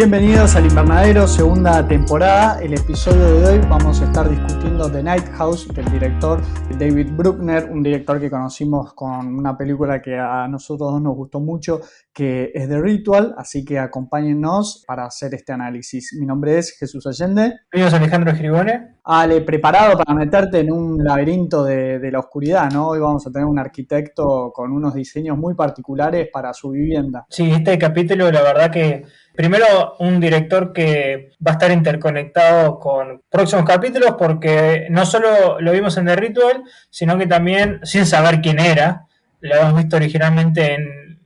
Bienvenidos al Invernadero, segunda temporada. El episodio de hoy vamos a estar discutiendo The Night House del director David Bruckner, un director que conocimos con una película que a nosotros dos nos gustó mucho, que es The Ritual, así que acompáñennos para hacer este análisis. Mi nombre es Jesús Allende. Yo soy Alejandro Giribone. Ale, preparado para meterte en un laberinto de la oscuridad, ¿no? Hoy vamos a tener un arquitecto con unos diseños muy particulares para su vivienda. Sí, este capítulo, la verdad que primero un director que va a estar interconectado con próximos capítulos porque no solo lo vimos en The Ritual, sino que también, sin saber quién era, lo habíamos visto originalmente en,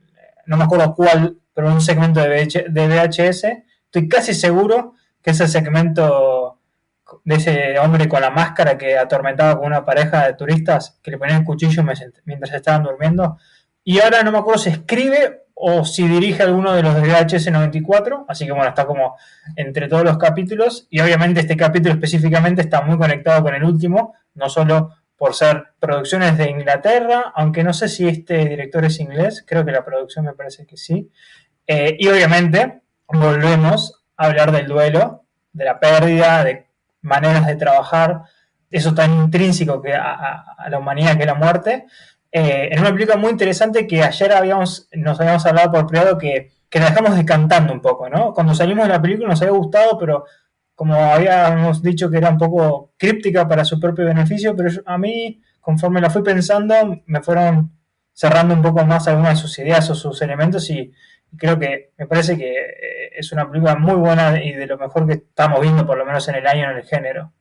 no me acuerdo cuál, pero un segmento de VHS. Estoy casi seguro que es el segmento de ese hombre con la máscara que atormentaba con una pareja de turistas que le ponían el cuchillo mientras estaban durmiendo. Y ahora no me acuerdo si escribe o si dirige alguno de los de VHS 94, así que bueno, está como entre todos los capítulos, y obviamente este capítulo específicamente está muy conectado con el último, no solo por ser producciones de Inglaterra, aunque no sé si este director es inglés, creo que la producción me parece que sí, y obviamente volvemos a hablar del duelo, de la pérdida, de maneras de trabajar, eso tan intrínseco que a la humanidad que es la muerte, en una película muy interesante que ayer nos habíamos hablado por privado que la dejamos descantando un poco, ¿no? Cuando salimos de la película nos había gustado, pero como habíamos dicho que era un poco críptica para su propio beneficio, pero a mí, conforme la fui pensando, me fueron cerrando un poco más algunas de sus ideas o sus elementos y creo que me parece que es una película muy buena y de lo mejor que estamos viendo por lo menos en el año en el género.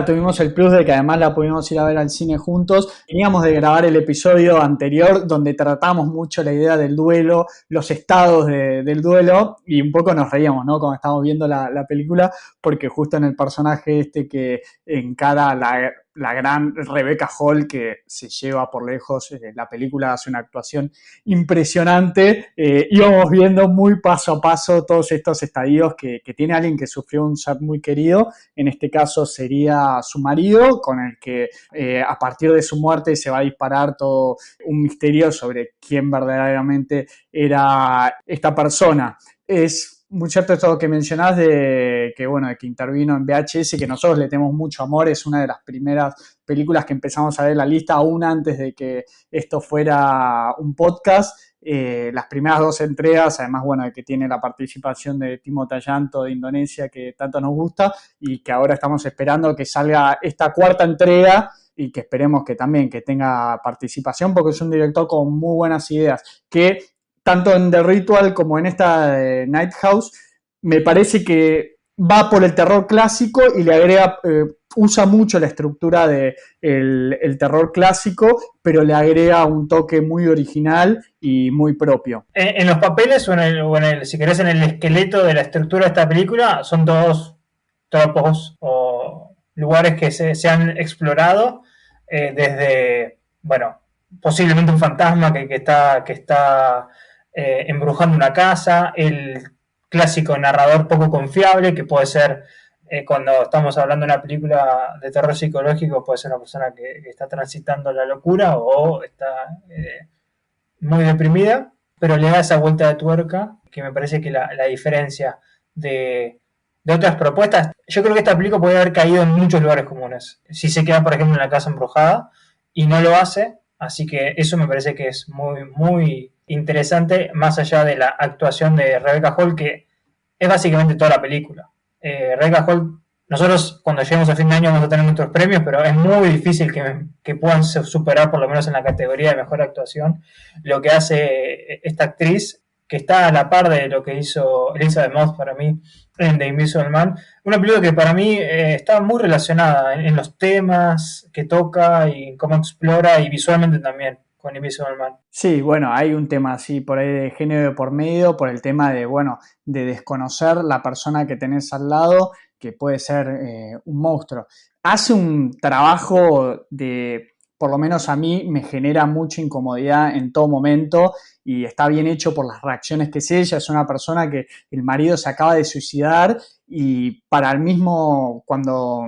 Tuvimos el plus de que además la pudimos ir a ver al cine juntos. Veníamos de grabar el episodio anterior donde tratamos mucho la idea del duelo, los estados del duelo, y un poco nos reíamos, ¿no? Cuando estábamos viendo la película, porque justo en el personaje este que encara la gran Rebecca Hall, que se lleva por lejos, la película hace una actuación impresionante, íbamos viendo muy paso a paso todos estos estadios que tiene alguien que sufrió un ser muy querido. En este caso sería su marido, con el que a partir de su muerte se va a disparar todo un misterio sobre quién verdaderamente era esta persona. Es muy cierto esto que mencionás de que intervino en VHS, que nosotros le tenemos mucho amor, es una de las primeras películas que empezamos a ver la lista aún antes de que esto fuera un podcast. Las primeras dos entregas, además, que tiene la participación de Timo Thayanto de Indonesia, que tanto nos gusta, y que ahora estamos esperando que salga esta cuarta entrega y que esperemos que también que tenga participación, porque es un director con muy buenas ideas, que tanto en The Ritual como en esta Night House, me parece que va por el terror clásico y le agrega, usa mucho la estructura de el terror clásico, pero le agrega un toque muy original y muy propio. En los papeles si querés, en el esqueleto de la estructura de esta película, son todos tropos o lugares que se han explorado desde, bueno, posiblemente un fantasma que está embrujando una casa, el clásico narrador poco confiable, que puede ser, cuando estamos hablando de una película de terror psicológico, puede ser una persona que está transitando la locura o está muy deprimida, pero le da esa vuelta de tuerca que me parece que la diferencia de otras propuestas. Yo creo que esta película puede haber caído en muchos lugares comunes. Si se queda, por ejemplo, en la casa embrujada y no lo hace, así que eso me parece que es muy, muy interesante, más allá de la actuación de Rebecca Hall, que es básicamente toda la película. Rebecca Hall, nosotros cuando lleguemos a fin de año vamos a tener nuestros premios, pero es muy difícil que puedan superar, por lo menos en la categoría de mejor actuación, lo que hace esta actriz, que está a la par de lo que hizo Elizabeth Moss para mí en The Invisible Man. Una película que para mí está muy relacionada en los temas que toca y cómo explora, y visualmente también con Invisible Man. Sí, hay un tema así por ahí de género de por medio, por el tema de desconocer la persona que tenés al lado, que puede ser un monstruo. Hace un trabajo por lo menos a mí, me genera mucha incomodidad en todo momento, y está bien hecho por las reacciones que es ella. Es una persona que el marido se acaba de suicidar y para el mismo, cuando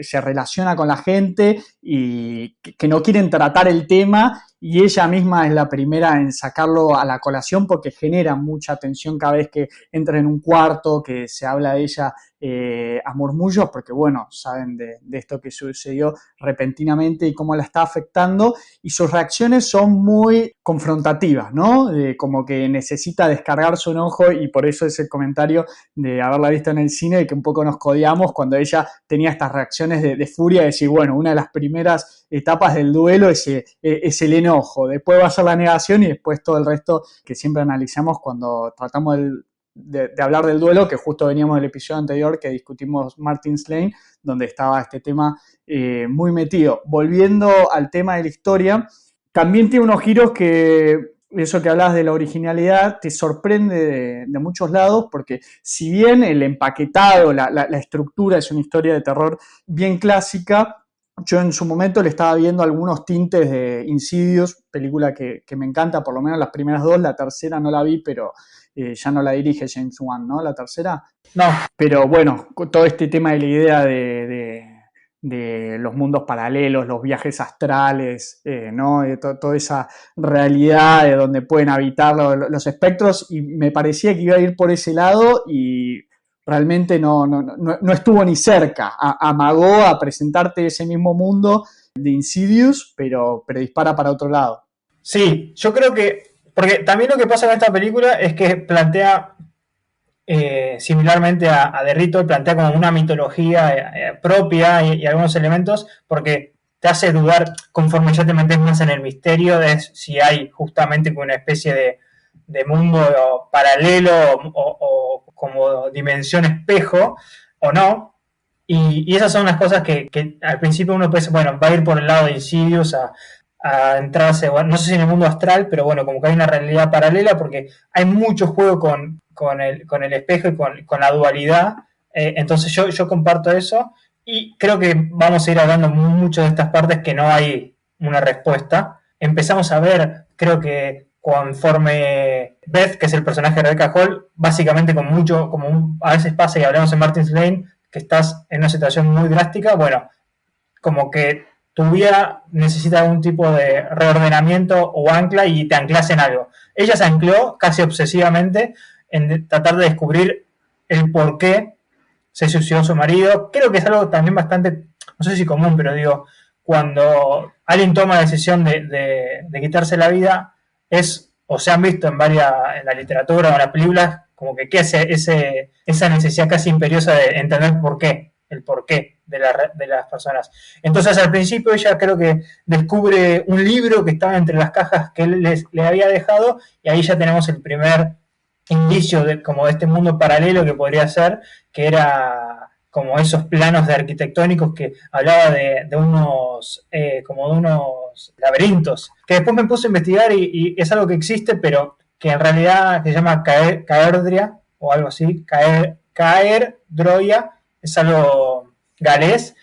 se relaciona con la gente y que no quieren tratar el tema, y ella misma es la primera en sacarlo a la colación porque genera mucha tensión cada vez que entra en un cuarto, que se habla de ella a murmullos, porque bueno, saben de esto que sucedió repentinamente y cómo la está afectando, y sus reacciones son muy confrontativas, ¿no? Como que necesita descargar su enojo, y por eso ese comentario de haberla visto en el cine y que un poco nos codiamos cuando ella tenía estas reacciones de furia, de decir, bueno, una de las primeras etapas del duelo es el enojo, después va a ser la negación y después todo el resto que siempre analizamos cuando tratamos de hablar del duelo, que justo veníamos del episodio anterior que discutimos Martin's Lane, donde estaba este tema muy metido. Volviendo al tema de la historia, también tiene unos giros que, eso que hablas de la originalidad, te sorprende de muchos lados, porque si bien el empaquetado, la estructura es una historia de terror bien clásica, yo en su momento le estaba viendo algunos tintes de Insidious, película que me encanta, por lo menos las primeras dos, la tercera no la vi, pero ya no la dirige James Wan, ¿no? La tercera. No, Pero bueno, todo este tema de la idea de los mundos paralelos, los viajes astrales, ¿no? De toda esa realidad de donde pueden habitar los espectros, y me parecía que iba a ir por ese lado y realmente no estuvo ni cerca. Amagó a presentarte ese mismo mundo de Insidious, pero dispara para otro lado. sí, yo creo que, porque también lo que pasa con esta película es que plantea, similarmente a The Ritual, plantea como una mitología propia y algunos elementos, porque te hace dudar conforme ya te metes más en el misterio de si hay justamente una especie de mundo paralelo o como dimensión espejo o no. Y esas son las cosas que al principio uno piensa, bueno, va a ir por el lado de Insidious a entrarse, bueno, no sé si en el mundo astral, pero bueno, como que hay una realidad paralela porque hay mucho juego con el espejo y con la dualidad. Entonces yo comparto eso y creo que vamos a ir hablando mucho de estas partes que no hay una respuesta. Empezamos a ver, creo que conforme Beth, que es el personaje de Rebecca Hall, básicamente con mucho, a veces pasa y hablamos en Martin's Lane, que estás en una situación muy drástica, bueno, como que tu vida necesita algún tipo de reordenamiento o ancla y te anclas en algo. Ella se ancló casi obsesivamente en tratar de descubrir el por qué se suicidó su marido. Creo que es algo también bastante, no sé si común, pero digo, cuando alguien toma la decisión de quitarse la vida, es, o se han visto en la literatura o en las películas, como que esa necesidad casi imperiosa de entender por qué, el porqué de las personas. Entonces al principio ella creo que descubre un libro que estaba entre las cajas que él le había dejado, y ahí ya tenemos el primer indicio de como de este mundo paralelo que podría ser, que era como esos planos de arquitectónicos que hablaba de unos como de unos laberintos, que después me puse a investigar y es algo que existe, pero que en realidad se llama Caerdria o algo así, Caerdroia, es algo galés,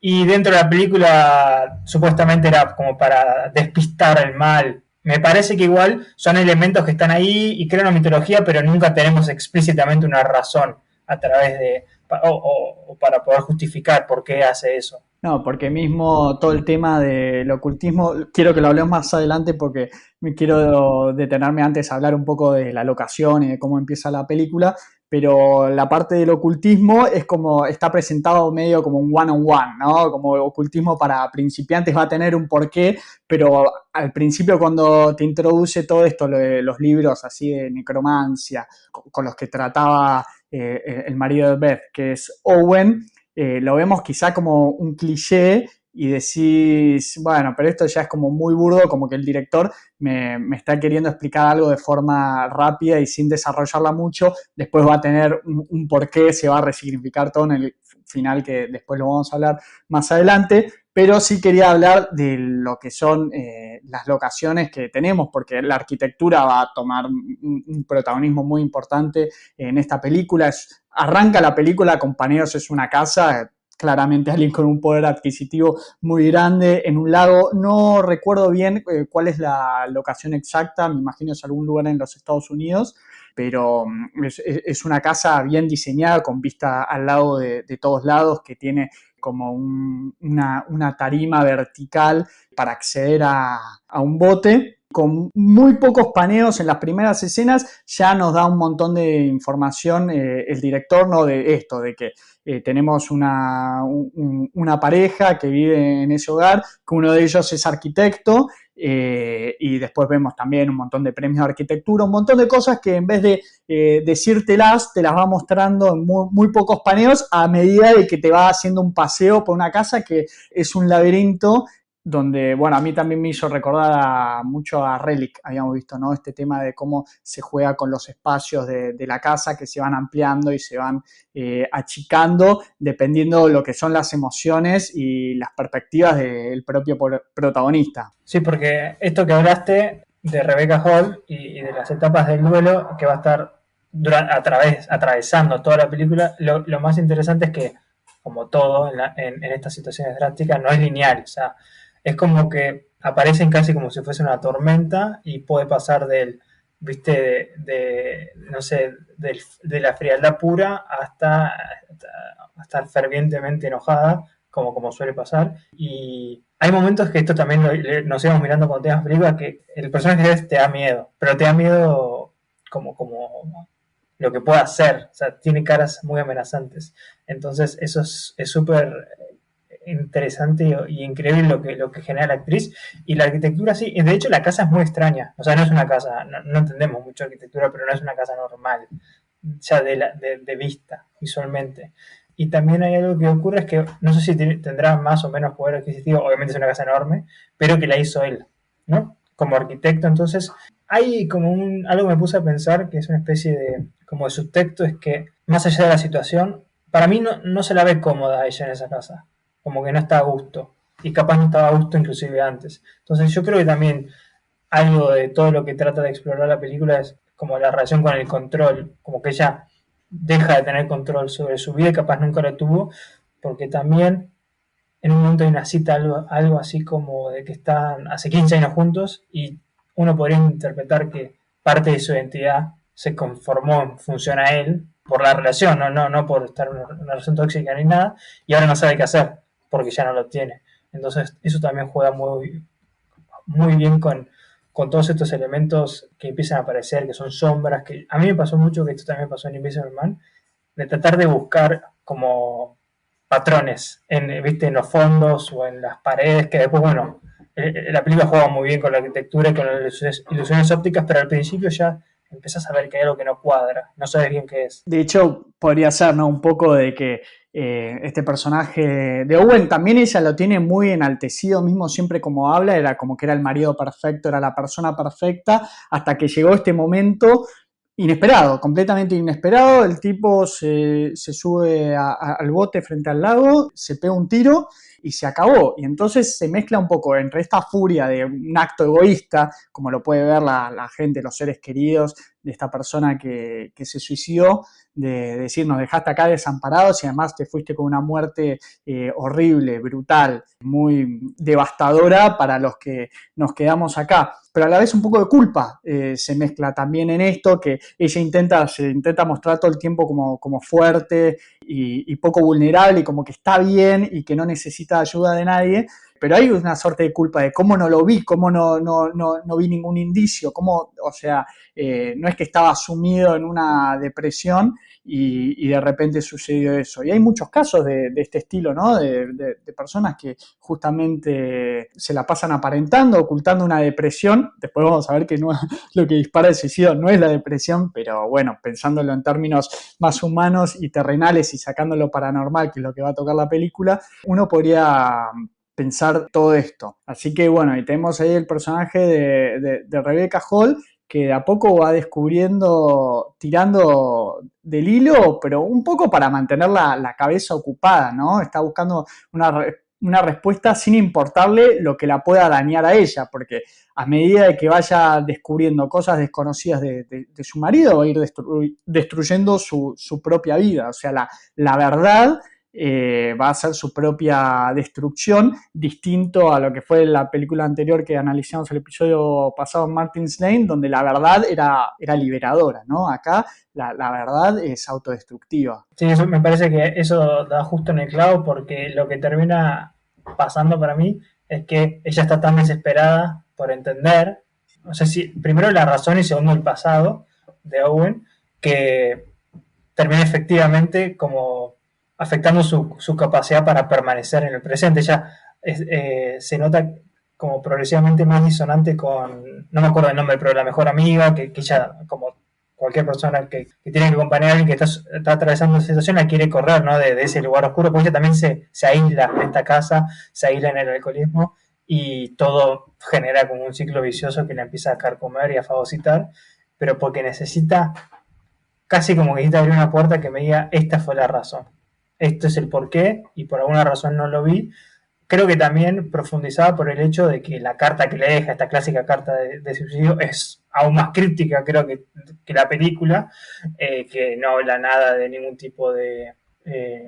y dentro de la película supuestamente era como para despistar el mal. Me parece que igual son elementos que están ahí y crean una mitología, pero nunca tenemos explícitamente una razón a través de o para poder justificar por qué hace eso. No, porque mismo todo el tema del ocultismo, quiero que lo hablemos más adelante porque me quiero detenerme antes a hablar un poco de la locación y de cómo empieza la película, pero la parte del ocultismo es como, está presentado medio como un one-on-one, ¿no? Como ocultismo para principiantes, va a tener un porqué, pero al principio cuando te introduce todo esto, los libros así de necromancia, con los que trataba el marido de Beth, que es Owen, lo vemos quizá como un cliché y decís, bueno, pero esto ya es como muy burdo, como que el director me está queriendo explicar algo de forma rápida y sin desarrollarla mucho, después va a tener un porqué, se va a resignificar todo en el final, que después lo vamos a hablar más adelante, pero sí quería hablar de lo que son las locaciones que tenemos, porque la arquitectura va a tomar un protagonismo muy importante en esta película. Arranca la película, Compañeros es una casa, claramente alguien con un poder adquisitivo muy grande en un lago. No recuerdo bien cuál es la locación exacta, me imagino es algún lugar en los Estados Unidos, pero es una casa bien diseñada, con vista al lago de todos lados, que tiene como una tarima vertical para acceder a un bote. Con muy pocos paneos en las primeras escenas ya nos da un montón de información el director, ¿no? De esto, de que tenemos una pareja que vive en ese hogar, que uno de ellos es arquitecto, y después vemos también un montón de premios de arquitectura, un montón de cosas que en vez de decírtelas, te las va mostrando en muy pocos paneos a medida de que te va haciendo un paseo por una casa que es un laberinto donde, bueno, a mí también me hizo recordar mucho a Relic, habíamos visto, ¿no? Este tema de cómo se juega con los espacios de la casa que se van ampliando y se van achicando dependiendo de lo que son las emociones y las perspectivas del propio protagonista. Sí, porque esto que hablaste de Rebecca Hall y de las etapas del duelo que va a estar atravesando toda la película, lo más interesante es que, como todo en estas situaciones drásticas, no es lineal. O sea, es como que aparecen casi como si fuese una tormenta y puede pasar viste, no sé, de la frialdad pura hasta estar fervientemente enojada, como suele pasar. Y hay momentos que esto también nos íbamos mirando cuando tenías películas, que el personaje te da miedo, pero te da miedo como lo que pueda hacer. O sea, tiene caras muy amenazantes. Entonces, eso es súper interesante y increíble lo que genera la actriz. Y la arquitectura, sí, de hecho la casa es muy extraña. O sea, no es una casa, no entendemos mucho arquitectura, pero no es una casa normal, ya de vista, visualmente. Y también hay algo que ocurre, es que no sé si tendrá más o menos poder adquisitivo, obviamente es una casa enorme, pero que la hizo él, ¿no? Como arquitecto. Entonces, hay como algo me puse a pensar, que es una especie como de subtexto, es que más allá de la situación, para mí no se la ve cómoda ella en esa casa, como que no está a gusto, y capaz no estaba a gusto inclusive antes. Entonces yo creo que también algo de todo lo que trata de explorar la película es como la relación con el control, como que ella deja de tener control sobre su vida y capaz nunca lo tuvo, porque también en un momento hay una cita, algo así como de que están hace 15 años juntos, y uno podría interpretar que parte de su identidad se conformó en función a él por la relación, no por estar en una relación tóxica ni nada, y ahora no sabe qué hacer porque ya no lo tiene. Entonces eso también juega muy bien con todos estos elementos que empiezan a aparecer, que son sombras, que a mí me pasó mucho, que esto también pasó en Invisible Man, de tratar de buscar como patrones ¿viste? En los fondos o en las paredes, que después, bueno, la película juega muy bien con la arquitectura y con las ilusiones ópticas, pero al principio ya empezás a ver que hay algo que no cuadra, no sabes bien qué es. De hecho, podría ser, ¿no? Un poco de que este personaje de Owen también ella lo tiene muy enaltecido mismo, siempre como habla, era como que era el marido perfecto, era la persona perfecta, hasta que llegó este momento inesperado, completamente inesperado. El tipo se sube al bote frente al lago, se pega un tiro y se acabó. Y entonces se mezcla un poco entre esta furia de un acto egoísta, como lo puede ver la gente, los seres queridos de esta persona que se suicidó, de decir, nos dejaste acá desamparados y además te fuiste con una muerte horrible, brutal, muy devastadora para los que nos quedamos acá. Pero a la vez un poco de culpa se mezcla también en esto, que ella se intenta mostrar todo el tiempo como fuerte y poco vulnerable, y como que está bien y que no necesita ayuda de nadie, pero hay una suerte de culpa de cómo no lo vi, cómo no vi ningún indicio, cómo, o sea, no es que estaba sumido en una depresión y de repente sucedió eso. Y hay muchos casos de este estilo, ¿no? De personas que justamente se la pasan aparentando, ocultando una depresión. Después vamos a ver que no, lo que dispara el suicidio no es la depresión, pero bueno, pensándolo en términos más humanos y terrenales y sacando lo paranormal, que es lo que va a tocar la película, uno podría pensar todo esto. Así que bueno, y tenemos ahí el personaje de Rebecca Hall, que de a poco va descubriendo, tirando del hilo, pero un poco para mantener la cabeza ocupada, ¿no? Está buscando una respuesta sin importarle lo que la pueda dañar a ella, porque a medida de que vaya descubriendo cosas desconocidas de su marido, va a ir destruyendo su propia vida. O sea, la verdad va a hacer su propia destrucción, distinto a lo que fue la película anterior que analizamos el episodio pasado, Martin's Lane, donde la verdad era liberadora, ¿no? Acá la verdad es autodestructiva. Sí, eso, me parece que eso da justo en el clavo porque lo que termina pasando para mí es que ella está tan desesperada por entender, no sé si primero la razón y segundo el pasado de Owen, que termina efectivamente como afectando su capacidad para permanecer en el presente. Ella se nota como progresivamente más disonante con, no me acuerdo el nombre, pero la mejor amiga, que ella como cualquier persona que tiene que acompañar a alguien que está atravesando esa situación la quiere correr, ¿no? De ese lugar oscuro, porque ella también se aísla en esta casa, se aísla en el alcoholismo y todo genera como un ciclo vicioso que la empieza a carcomer y a fagocitar, pero porque necesita, casi como que necesita abrir una puerta que me diga, esta fue la razón, esto es el porqué y por alguna razón no lo vi. Creo que también profundizaba por el hecho de que la carta que le deja, esta clásica carta de suicidio, es aún más críptica, creo que la película, que no habla nada de ningún tipo de,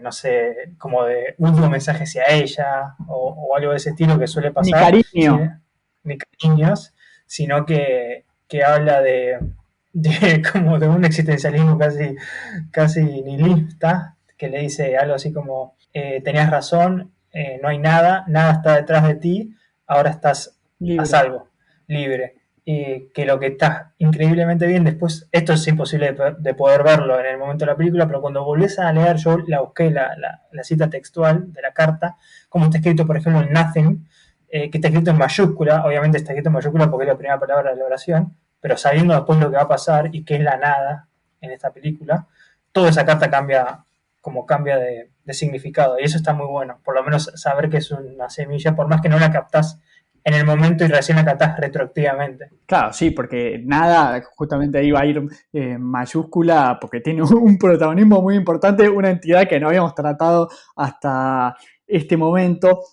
no sé, como de último mensaje hacia ella o algo de ese estilo que suele Ni pasar, cariño. ni cariños, sino que habla como de un existencialismo casi nihilista, que le dice algo así como, tenías razón, no hay nada, nada está detrás de ti, ahora estás a Libre. salvo, libre. Y que lo que está increíblemente bien, después, esto es imposible de poder verlo en el momento de la película, pero cuando volvés a leer, yo la busqué, la cita textual de la carta, como está escrito, por ejemplo, en Nothing, que está escrito en mayúscula, obviamente está escrito en mayúscula porque es la primera palabra de la oración, pero sabiendo después lo que va a pasar y que es la nada en esta película, toda esa carta cambia de significado y eso está muy bueno, por lo menos saber que es una semilla, por más que no la captás en el momento y recién la captás retroactivamente. Claro, sí, porque nada, justamente ahí va a ir mayúscula, porque tiene un protagonismo muy importante, una entidad que no habíamos tratado hasta este momento.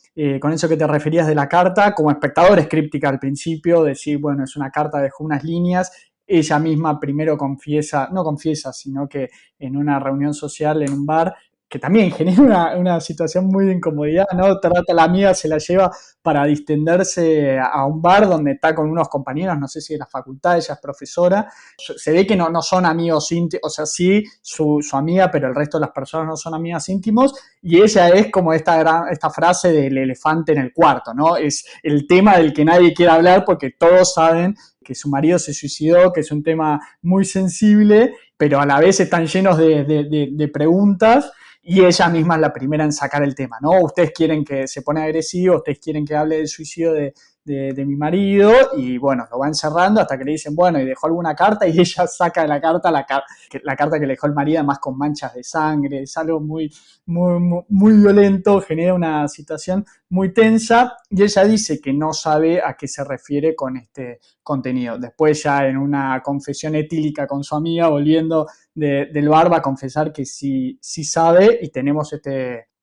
Con eso que te referías de la carta, como espectador es críptica al principio, decir, bueno, es una carta, dejó unas líneas. Ella misma primero confiesa, no confiesa, sino que en una reunión social en un bar, que también genera una situación muy de incomodidad, ¿no? Trata la amiga, se la lleva para distenderse a un bar donde está con unos compañeros, no sé si de la facultad, ella es profesora. Se ve que no son amigos íntimos, o sea, sí su amiga, pero el resto de las personas no son amigas íntimos. Y ella es como esta frase del elefante en el cuarto, ¿no? Es el tema del que nadie quiere hablar porque todos saben que su marido se suicidó, que es un tema muy sensible, pero a la vez están llenos de preguntas y ella misma es la primera en sacar el tema, ¿no? Ustedes quieren que se pone agresivo, ustedes quieren que hable del suicidio de mi marido y bueno, lo va encerrando hasta que le dicen, bueno, y dejó alguna carta y ella saca de la carta la carta que le dejó el marido, además con manchas de sangre, es algo muy violento, genera una situación muy tensa y ella dice que no sabe a qué se refiere con este contenido. Después ya en una confesión etílica con su amiga, volviendo del bar, va a confesar que sí sabe y tenemos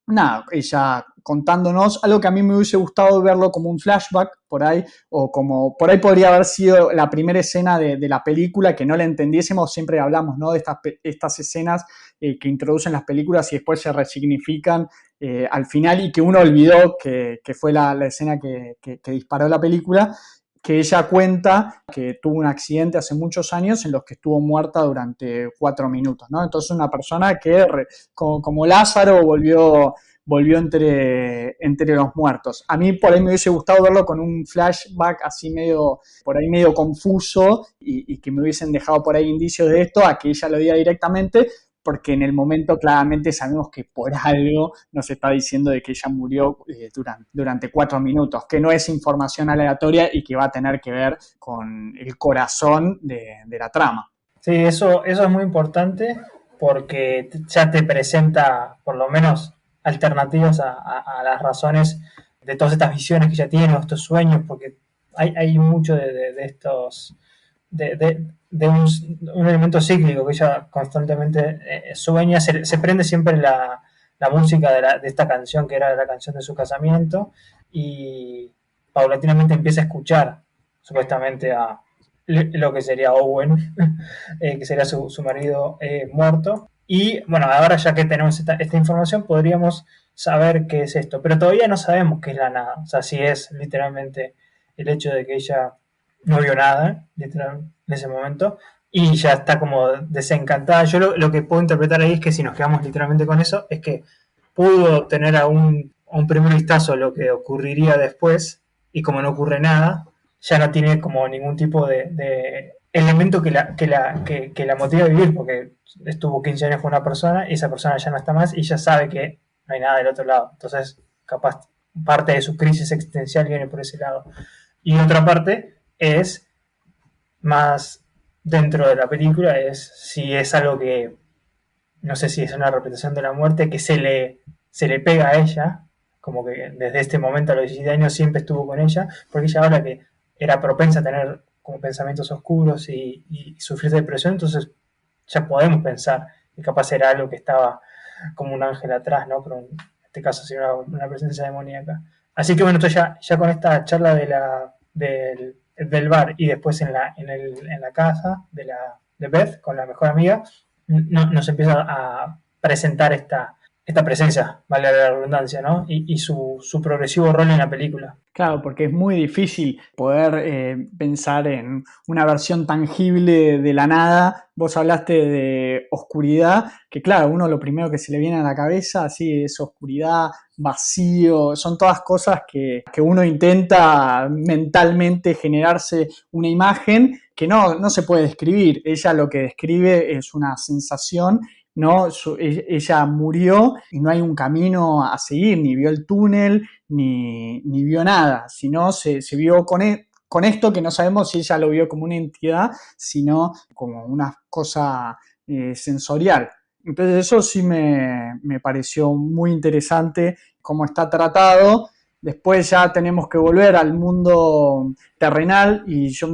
nada, ella contándonos algo que a mí me hubiese gustado verlo como un flashback por ahí, o como por ahí podría haber sido la primera escena de la película, que no la entendiésemos, siempre hablamos, ¿no? De estas escenas que introducen las películas y después se resignifican al final y que uno olvidó que fue la escena que disparó la película, que ella cuenta que tuvo un accidente hace muchos años en los que estuvo muerta durante 4 minutos, ¿no? Entonces una persona que como Lázaro volvió entre los muertos. A mí por ahí me hubiese gustado verlo con un flashback así por ahí medio confuso y que me hubiesen dejado por ahí indicios de esto, a que ella lo diga directamente, porque en el momento claramente sabemos que por algo nos está diciendo de que ella murió durante 4 minutos, que no es información aleatoria y que va a tener que ver con el corazón de la trama. Sí, eso es muy importante porque ya te presenta por lo menos alternativas a las razones de todas estas visiones que ya tiene, o estos sueños, porque hay mucho de estos, de un elemento cíclico que ella constantemente sueña, se prende siempre la música de esta canción que era la canción de su casamiento y paulatinamente empieza a escuchar supuestamente a lo que sería Owen, que sería su marido muerto, Y bueno, ahora ya que tenemos esta información, podríamos saber qué es esto, pero todavía no sabemos qué es la nada. O sea, si es literalmente el hecho de que ella no vio nada, literal, en ese momento, y ya está como desencantada. Yo lo que puedo interpretar ahí es que si nos quedamos literalmente con eso, es que pudo obtener a un primer vistazo lo que ocurriría después, y como no ocurre nada, ya no tiene como ningún tipo de elemento que la motive a vivir, porque estuvo 15 años con una persona y esa persona ya no está más y ya sabe que no hay nada del otro lado. Entonces, capaz parte de su crisis existencial viene por ese lado. Y otra parte es más dentro de la película, es si es algo que, no sé si es una representación de la muerte, que se le pega a ella, como que desde este momento a los 17 años siempre estuvo con ella, porque ella habla que era propensa a tener como pensamientos oscuros y sufrir depresión, entonces ya podemos pensar que capaz era algo que estaba como un ángel atrás, ¿no? Pero en este caso sería una presencia demoníaca. Así que bueno, entonces ya con esta charla del bar y después en la casa de Beth con la mejor amiga, nos empieza a presentar esta presencia, vale la redundancia, ¿no? Y su progresivo rol en la película. Claro, porque es muy difícil poder pensar en una versión tangible de la nada. Vos hablaste de oscuridad, que claro, uno lo primero que se le viene a la cabeza, así es oscuridad, vacío, son todas cosas que uno intenta mentalmente generarse una imagen que no se puede describir. Ella lo que describe es una sensación, ¿no? Ella murió y no hay un camino a seguir, ni vio el túnel, ni vio nada, sino se vio con esto que no sabemos si ella lo vio como una entidad, sino como una cosa sensorial. Entonces eso sí me pareció muy interesante cómo está tratado. Después ya tenemos que volver al mundo terrenal y yo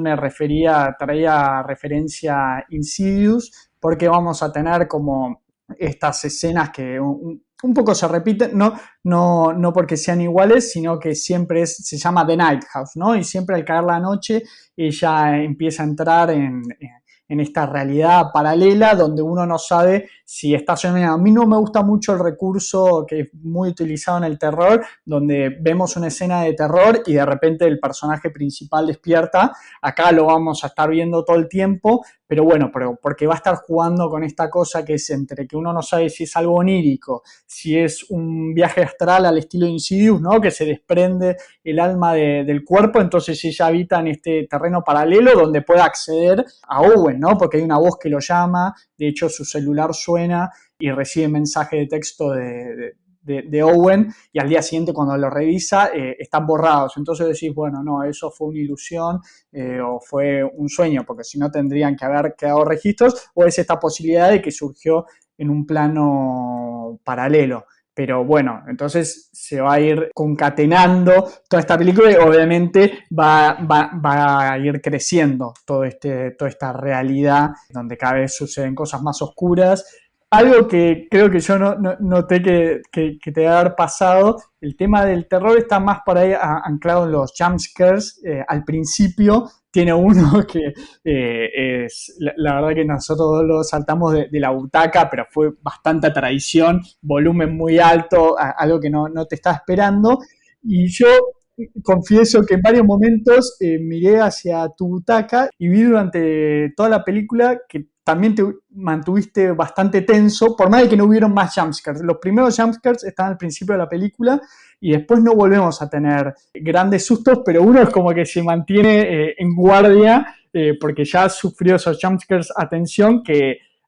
traía referencia a Insidious, porque vamos a tener como estas escenas que un poco se repiten, no porque sean iguales, sino que siempre se llama The Night House, ¿no? Y siempre al caer la noche ella empieza a entrar en esta realidad paralela donde uno no sabe si está soñando. A mí no me gusta mucho el recurso que es muy utilizado en el terror, donde vemos una escena de terror y de repente el personaje principal despierta. Acá lo vamos a estar viendo todo el tiempo, pero bueno, porque va a estar jugando con esta cosa que es entre que uno no sabe si es algo onírico, si es un viaje astral al estilo Insidious, ¿no? Que se desprende el alma del cuerpo, entonces ella habita en este terreno paralelo donde puede acceder a Owen, ¿no? Porque hay una voz que lo llama, de hecho su celular suena y recibe mensaje de texto de Owen, y al día siguiente cuando lo revisa están borrados. Entonces decís, bueno, no, eso fue una ilusión o fue un sueño, porque si no tendrían que haber quedado registros, o es esta posibilidad de que surgió en un plano paralelo. Pero bueno, entonces se va a ir concatenando toda esta película y obviamente va a ir creciendo toda esta realidad donde cada vez suceden cosas más oscuras. Algo que creo que yo noté que te debe haber pasado, el tema del terror está más por ahí anclado en los jumpscares. Al principio tiene uno que es, la verdad que nosotros lo saltamos de la butaca, pero fue bastante traición, volumen muy alto, algo que no te estaba esperando. Y yo confieso que en varios momentos miré hacia tu butaca y vi durante toda la película que también te mantuviste bastante tenso, por más de que no hubieron más jumpscares. Los primeros jumpscares están al principio de la película y después no volvemos a tener grandes sustos, pero uno es como que se mantiene en guardia porque ya sufrió esos jumpscares a tensión,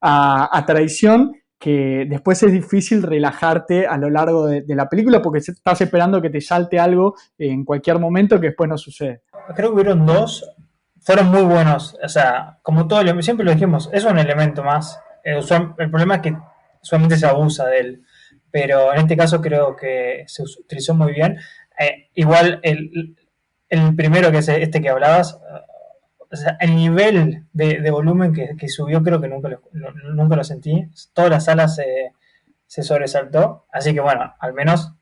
a traición, que después es difícil relajarte a lo largo de la película porque estás esperando que te salte algo en cualquier momento que después no sucede. Creo que hubieron dos, fueron muy buenos. O sea, como todo, siempre lo dijimos, es un elemento más. El problema es que usualmente se abusa de él. Pero en este caso creo que se utilizó muy bien. Igual el primero que es este que hablabas, o sea, el nivel de volumen que subió creo que nunca lo sentí. Toda la sala se sobresaltó. Así que bueno, al menos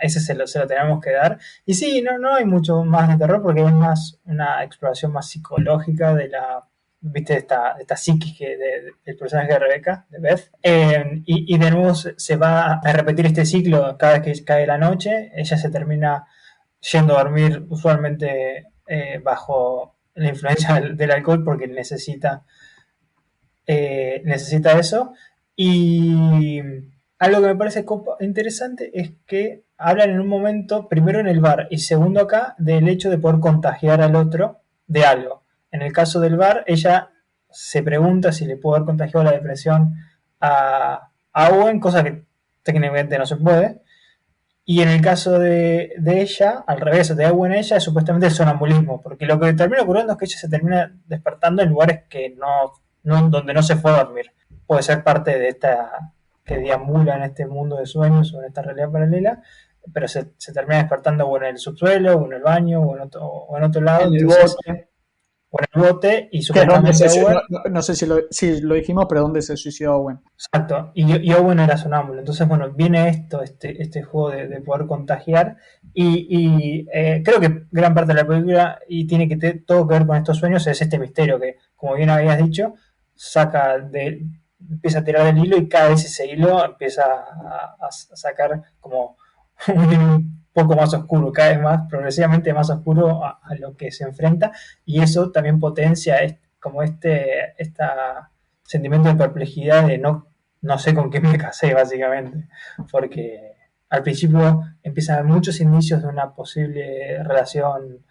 ese se lo tenemos que dar. Y sí, no hay mucho más de terror porque es más una exploración más psicológica viste, esta psiquis del personaje de Rebeca, de Beth. Y de nuevo se va a repetir este ciclo cada vez que cae la noche. Ella se termina yendo a dormir usualmente bajo la influencia del alcohol porque necesita eso. Y algo que me parece interesante es que hablan en un momento, primero en el bar y segundo acá, del hecho de poder contagiar al otro de algo. En el caso del bar, ella se pregunta si le puede haber contagiado la depresión a Owen, cosa que técnicamente no se puede. Y en el caso de ella, al revés, de Owen ella, es supuestamente el sonambulismo, porque lo que termina ocurriendo es que ella se termina despertando en lugares que donde no se fue a dormir. Puede ser parte de esta que deambula en este mundo de sueños o en esta realidad paralela, pero se termina despertando o en el subsuelo, o en el baño, o en otro lado. En el Entonces, bote, o en el bote, y que es donde supuestamente Owen. no sé si lo dijimos, pero donde se suicidó Owen. Exacto, y Owen era sonámbulo. Entonces, bueno, viene este juego de poder contagiar. Y creo que gran parte de la película, y tiene que todo que ver con estos sueños, es este misterio que, como bien habías dicho, empieza a tirar del hilo y cada vez ese hilo empieza a sacar como un poco más oscuro, cada vez más, progresivamente más oscuro a lo que se enfrenta. Y eso también potencia como esta sentimiento de perplejidad de no sé con qué me casé, básicamente, porque al principio empiezan a haber muchos indicios de una posible relación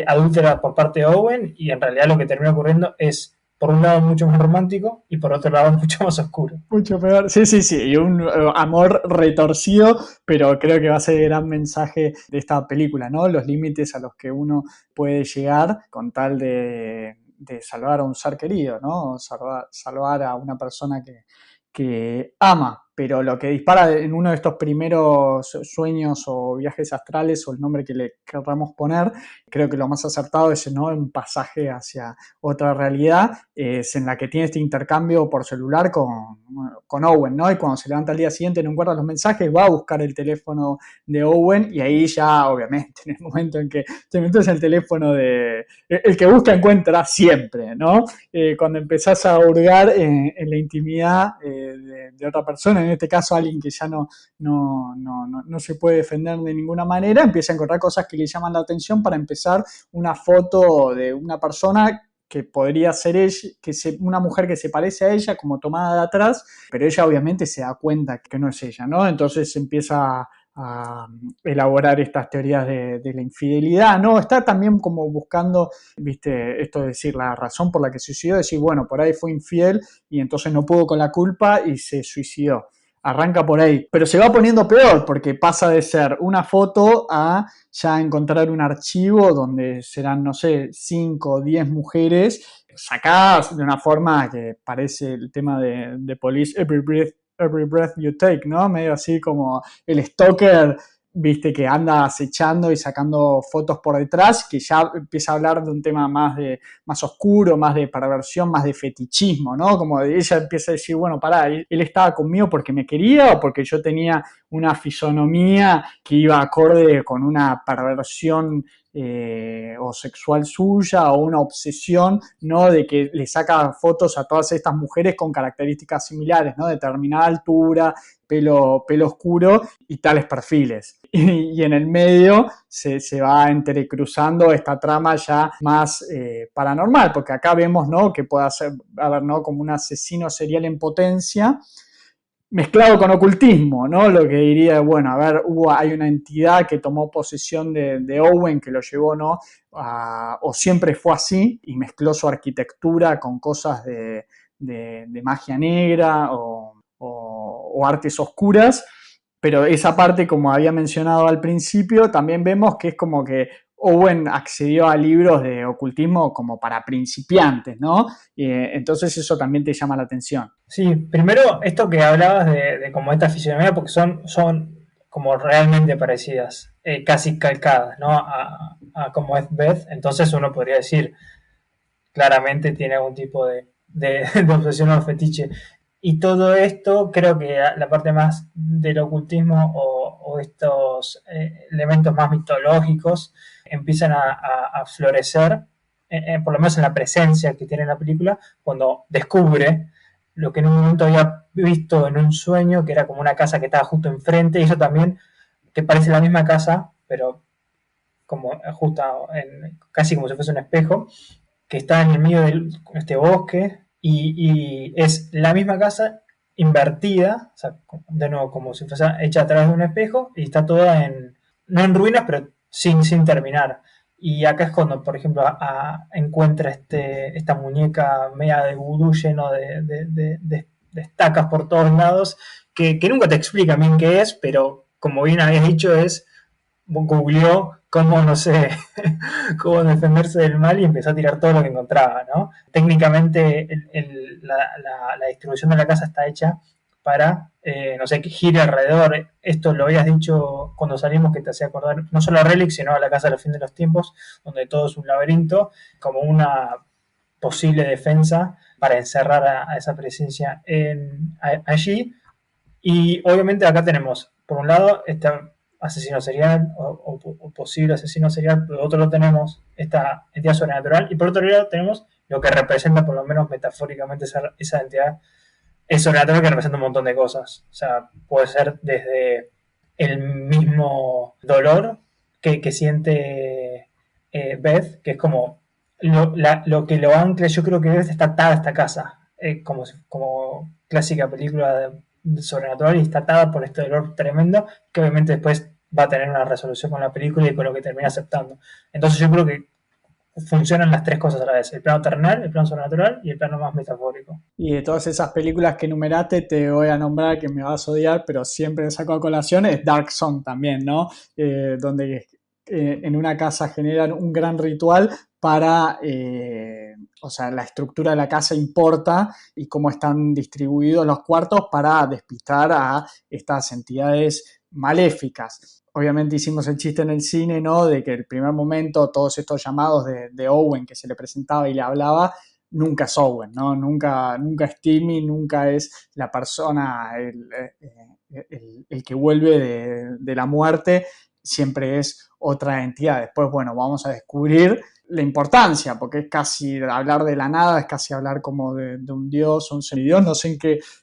adúltera por parte de Owen, y en realidad lo que termina ocurriendo es, por un lado, mucho más romántico y por otro lado, mucho más oscuro. Mucho peor. Sí, sí, sí. Y un amor retorcido, pero creo que va a ser el gran mensaje de esta película, ¿no? Los límites a los que uno puede llegar con tal de salvar a un ser querido, ¿no? Salvar a una persona que ama. Pero lo que dispara en uno de estos primeros sueños o viajes astrales, o el nombre que le querramos poner, creo que lo más acertado es, ¿no?, un pasaje hacia otra realidad, es en la que tiene este intercambio por celular con Owen, ¿no? Y cuando se levanta al día siguiente no encuentra los mensajes, va a buscar el teléfono de Owen, y ahí ya, obviamente, en el momento en que te metes el teléfono el que busca encuentra siempre, ¿no? Cuando empezás a hurgar en la intimidad de otra persona, en este caso alguien que ya no se puede defender de ninguna manera, empieza a encontrar cosas que le llaman la atención. Para empezar, una foto de una persona que podría ser ella, una mujer que se parece a ella, como tomada de atrás, pero ella obviamente se da cuenta que no es ella, ¿no? Entonces empieza a elaborar estas teorías de la infidelidad, ¿no? Está también como buscando, viste, esto de decir la razón por la que se suicidó, decir, bueno, por ahí fue infiel y entonces no pudo con la culpa y se suicidó. Arranca por ahí, pero se va poniendo peor porque pasa de ser una foto a ya encontrar un archivo donde serán, no sé, 5 o 10 mujeres sacadas de una forma que parece el tema de Police Every Breath You Take, ¿no? Medio así como el stalker, viste, que anda acechando y sacando fotos por detrás, que ya empieza a hablar de un tema más oscuro, más de perversión, más de fetichismo, ¿no? Como ella empieza a decir, bueno, pará, él estaba conmigo porque me quería o porque yo tenía una fisonomía que iba acorde con una perversión o sexual suya, o una obsesión, ¿no?, de que le saca fotos a todas estas mujeres con características similares, ¿no?, determinada altura, pelo oscuro y tales perfiles. Y en el medio se va entrecruzando esta trama ya más paranormal, porque acá vemos, ¿no?, que puede ser, a ver, ¿no?, como un asesino serial en potencia, mezclado con ocultismo, ¿no? Lo que diría, bueno, a ver, hay una entidad que tomó posesión de Owen, que lo llevó, ¿no?, o siempre fue así, y mezcló su arquitectura con cosas de magia negra o artes oscuras. Pero esa parte, como había mencionado al principio, también vemos que es como que Owen accedió a libros de ocultismo como para principiantes, ¿no? Entonces eso también te llama la atención. Sí, primero esto que hablabas de como esta fisionomía, porque son como realmente parecidas, casi calcadas, ¿no? A como es Beth. Entonces uno podría decir, claramente tiene algún tipo de obsesión o fetiche. Y todo esto, creo que la parte más del ocultismo o estos elementos más mitológicos empiezan a florecer por lo menos en la presencia que tiene en la película, cuando descubre lo que en un momento había visto en un sueño, que era como una casa que estaba justo enfrente, y eso también, que parece la misma casa, pero como justo casi como si fuese un espejo, que está en el medio de este bosque, y es la misma casa invertida, o sea, de nuevo como si fuese hecha a través de un espejo, y está toda no en ruinas, pero sin terminar. Y acá es cuando, por ejemplo, encuentra esta muñeca media de vudú lleno de estacas por todos lados, que nunca te explica bien qué es, pero como bien habías dicho, googleó cómo, no sé, cómo defenderse del mal y empezó a tirar todo lo que encontraba, ¿no? Técnicamente la distribución de la casa está hecha para, no sé, que gire alrededor. Esto lo habías dicho cuando salimos, que te hacía acordar no solo a Relic, sino a la casa del fin de los tiempos, donde todo es un laberinto, como una posible defensa para encerrar a esa presencia allí. Y obviamente acá tenemos, por un lado, este asesino serial o posible asesino serial, por otro lado tenemos esta entidad sobrenatural, y por otro lado tenemos lo que representa, por lo menos metafóricamente, esa entidad es sobrenatural, que representa un montón de cosas. O sea, puede ser desde el mismo dolor que siente Beth, que es como lo que lo ancla. Yo creo que Beth está atada a esta casa, como clásica película de sobrenatural, y está atada por este dolor tremendo, que obviamente después va a tener una resolución con la película y con lo que termina aceptando. Entonces yo creo que funcionan las tres cosas a la vez: el plano terrenal, el plano sobrenatural y el plano más metafórico. Y de todas esas películas que enumeraste, te voy a nombrar, que me vas a odiar, pero siempre saco a colación, es Dark Zone también, ¿no? Donde en una casa generan un gran ritual para, o sea, la estructura de la casa importa y cómo están distribuidos los cuartos para despistar a estas entidades maléficas. Obviamente hicimos el chiste en el cine, ¿no? De que el primer momento todos estos llamados de Owen que se le presentaba y le hablaba, nunca es Owen, ¿no? Nunca es Timmy, nunca es la persona, el que vuelve de la muerte, siempre es otra entidad. Después, bueno, vamos a descubrir la importancia, porque es casi hablar de la nada, es casi hablar como de un dios o un semidios. No sé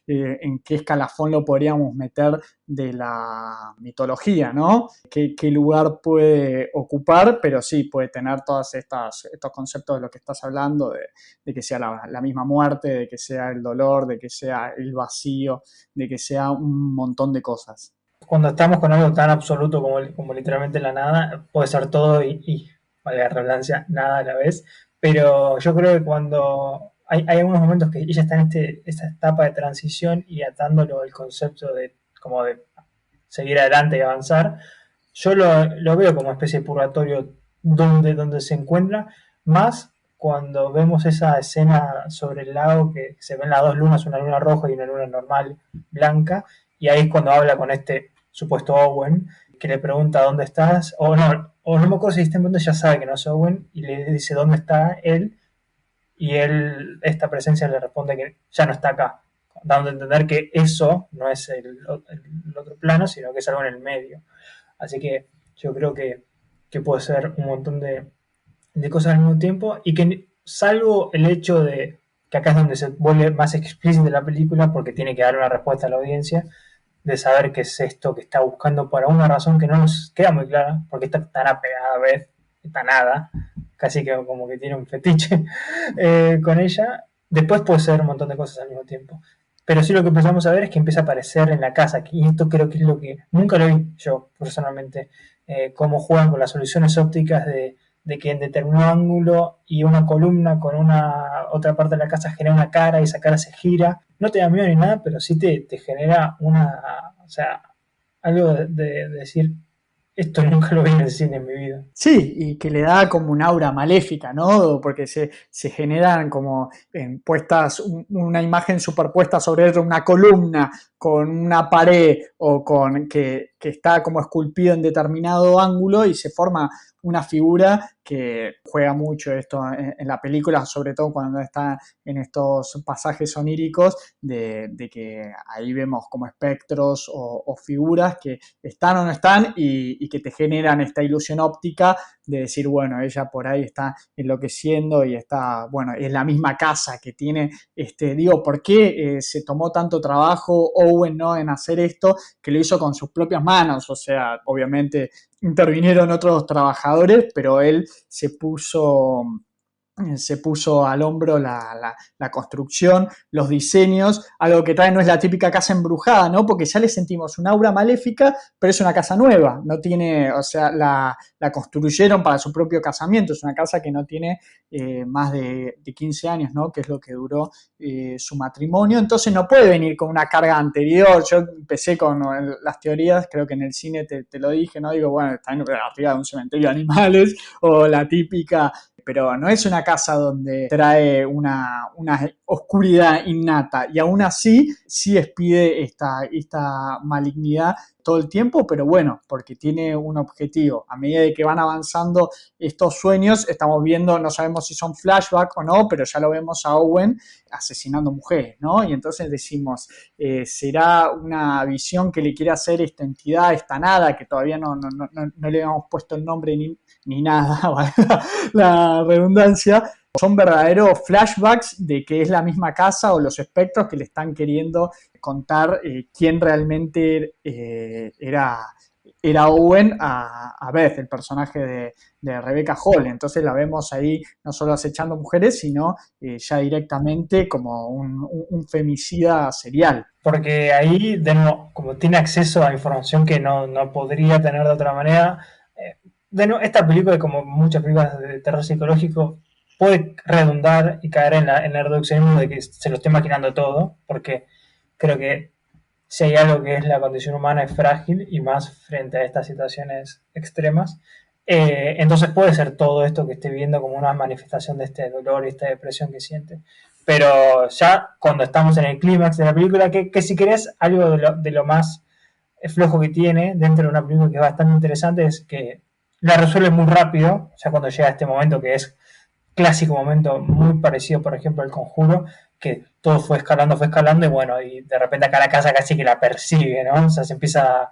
en qué escalafón lo podríamos meter de la mitología, ¿no? ¿Qué lugar puede ocupar? Pero sí, puede tener todos estos conceptos de lo que estás hablando, de que sea la misma muerte, de que sea el dolor, de que sea el vacío, de que sea un montón de cosas. Cuando estamos con algo tan absoluto como literalmente la nada, puede ser todo y vale la redundancia, nada a la vez. Pero yo creo que cuando hay algunos momentos que ella está en esta etapa de transición y atándolo el concepto como de seguir adelante y avanzar, yo lo veo como una especie de purgatorio donde se encuentra, más cuando vemos esa escena sobre el lago, que se ven las dos lunas, una luna roja y una luna normal, blanca, y ahí es cuando habla con este supuesto Owen, que le pregunta dónde estás, o no me acuerdo si este momento ya sabe que no es Owen, y le dice dónde está él, y esta presencia le responde que ya no está acá, dando a entender que eso no es el otro plano, sino que es algo en el medio. Así que yo creo que puede ser un montón de cosas al mismo tiempo, y que, salvo el hecho de que acá es donde se vuelve más explícita la película, porque tiene que dar una respuesta a la audiencia, de saber qué es esto que está buscando por una razón que no nos queda muy clara, porque está tan apegada a Beth, está nada, casi que como que tiene un fetiche con ella. Después puede ser un montón de cosas al mismo tiempo. Pero sí, lo que empezamos a ver es que empieza a aparecer en la casa, y esto creo que es lo que nunca lo vi yo personalmente, cómo juegan con las soluciones ópticas de que en determinado ángulo y una columna con una otra parte de la casa genera una cara y esa cara se gira. No te da miedo ni nada, pero sí te genera o sea, algo de decir, esto nunca lo vi en el cine en mi vida. Sí, y que le da como un aura maléfica, ¿no? Porque se generan como una imagen superpuesta sobre otra, una columna con una pared o con que está como esculpido en determinado ángulo y se forma una figura que juega mucho esto en la película, sobre todo cuando está en estos pasajes oníricos de que ahí vemos como espectros o figuras que están o no están y que te generan esta ilusión óptica de decir, bueno, ella por ahí está enloqueciendo y está, bueno, es la misma casa que tiene, digo, ¿por qué se tomó tanto trabajo Owen, ¿no?, en hacer esto, que lo hizo con sus propias manos? O sea, obviamente intervinieron otros trabajadores, pero él se puso al hombro la construcción, los diseños, algo que trae no es la típica casa embrujada, ¿no? Porque ya le sentimos un aura maléfica, pero es una casa nueva, no tiene, o sea, la construyeron para su propio casamiento, es una casa que no tiene más de 15 años, ¿no? Que es lo que duró su matrimonio, entonces no puede venir con una carga anterior. Yo empecé con las teorías, creo que en el cine te lo dije, ¿no? Digo, bueno, está arriba de un cementerio de animales, o la típica, pero no es una casa donde trae una oscuridad innata, y aún así sí despide esta malignidad todo el tiempo, pero bueno, porque tiene un objetivo. A medida de que van avanzando estos sueños, estamos viendo, no sabemos si son flashback o no, pero ya lo vemos a Owen asesinando mujeres, ¿no? Y entonces decimos, ¿será una visión que le quiere hacer esta entidad, esta nada, que todavía no le habíamos puesto el nombre ni nada, la redundancia? Son verdaderos flashbacks de que es la misma casa o los espectros que le están queriendo contar quién realmente era Owen a Beth, el personaje de Rebecca Hall. Entonces la vemos ahí no solo acechando mujeres, sino ya directamente como un femicida serial. Porque ahí, de nuevo, como tiene acceso a información que no podría tener de otra manera, de nuevo, esta película, como muchas películas de terror psicológico, puede redundar y caer en el reduccionismo de que se lo esté imaginando todo, porque creo que si hay algo que es la condición humana es frágil, y más frente a estas situaciones extremas. Entonces puede ser todo esto que esté viendo como una manifestación de este dolor y esta depresión que siente. Pero ya cuando estamos en el clímax de la película, que si querés algo de lo más flojo que tiene dentro de una película que es bastante interesante, es que la resuelve muy rápido, ya cuando llega a este momento que es clásico momento muy parecido, por ejemplo, al Conjuro, que todo fue escalando y bueno, y de repente acá la casa casi que la persigue, ¿no? O sea, se empieza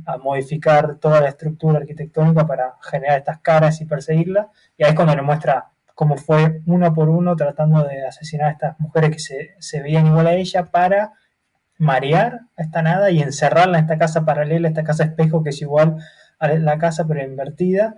a modificar toda la estructura arquitectónica para generar estas caras y perseguirla, y ahí es cuando le muestra cómo fue uno por uno tratando de asesinar a estas mujeres que se veían igual a ella para marear a esta nada y encerrarla en esta casa paralela, esta casa espejo que es igual a la casa pero invertida,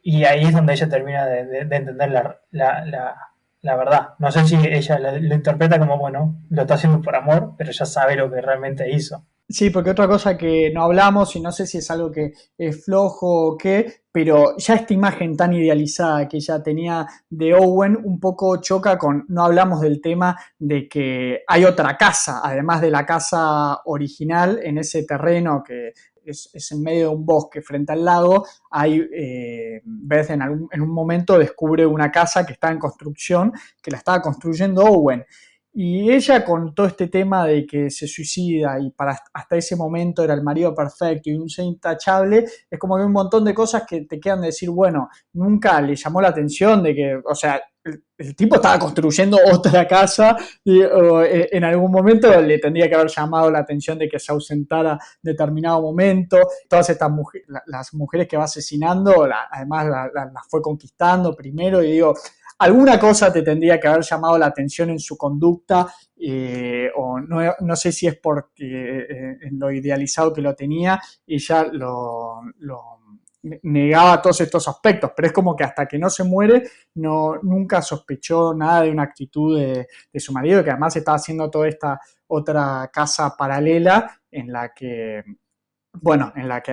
y ahí es donde ella termina de entender la verdad. No sé si ella lo interpreta como, bueno, lo está haciendo por amor, pero ya sabe lo que realmente hizo. Sí, porque otra cosa que no hablamos, y no sé si es algo que es flojo o qué, pero ya esta imagen tan idealizada que ella tenía de Owen un poco choca con, no hablamos del tema de que hay otra casa, además de la casa original, en ese terreno que es en medio de un bosque frente al lago. Hay, Beth en un momento descubre una casa que está en construcción, que la estaba construyendo Owen. Y ella, con todo este tema de que se suicida y hasta ese momento era el marido perfecto y un ser intachable, es como que hay un montón de cosas que te quedan de decir, bueno, nunca le llamó la atención de que, o sea, el tipo estaba construyendo otra casa y en algún momento le tendría que haber llamado la atención de que se ausentara determinado momento. Todas estas las mujeres que va asesinando, además las fue conquistando primero, y digo, alguna cosa te tendría que haber llamado la atención en su conducta, o no sé si es porque en lo idealizado que lo tenía, ella lo negaba todos estos aspectos, pero es como que hasta que no se muere nunca sospechó nada de una actitud de su marido, que además estaba haciendo toda esta otra casa paralela en la que